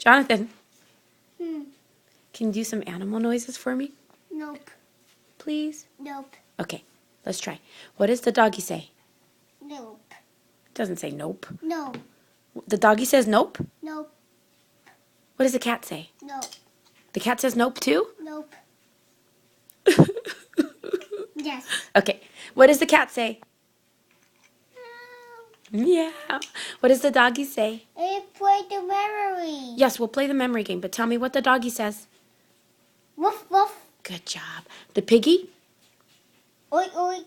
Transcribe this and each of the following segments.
Jonathan, Hmm. can you do some animal noises for me, Nope. please? Nope. Okay, let's try. What does the doggy say? Nope. It doesn't say nope. No. The doggy says nope? Nope. What does the cat say? Nope. The cat says nope too? Nope. Yes. Okay, what does the cat say? Meow. What does the doggy say? It played the memory. Yes, we'll play the memory game, but tell me what the doggy says. Woof woof. Good job. The piggy? Oi oi.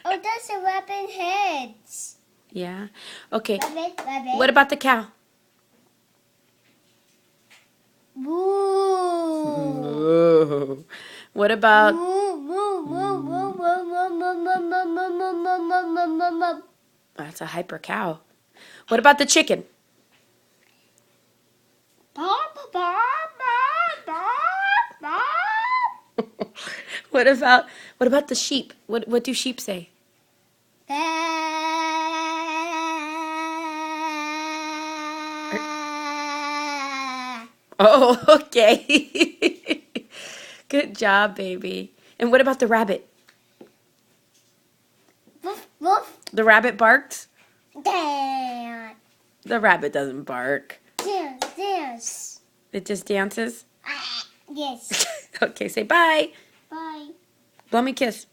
Oh, that's a rabbit heads. Yeah. Okay. Rabbit, rabbit. What about the cow? Moo. What about... Moo, moo, moo, moo, moo, moo, moo, moo, moo, moo, moo, moo, moo, moo, moo. That's a hyper cow. What about the chicken? Ba, ba, ba, ba, ba, ba. What about the sheep? What do sheep say? Oh, okay. Good job, baby. And what about the rabbit? Woof, woof. The rabbit barks? Dance, The rabbit doesn't bark. dance, dance. It just dances? Yes. Okay, say bye. Bye. Blow me a kiss.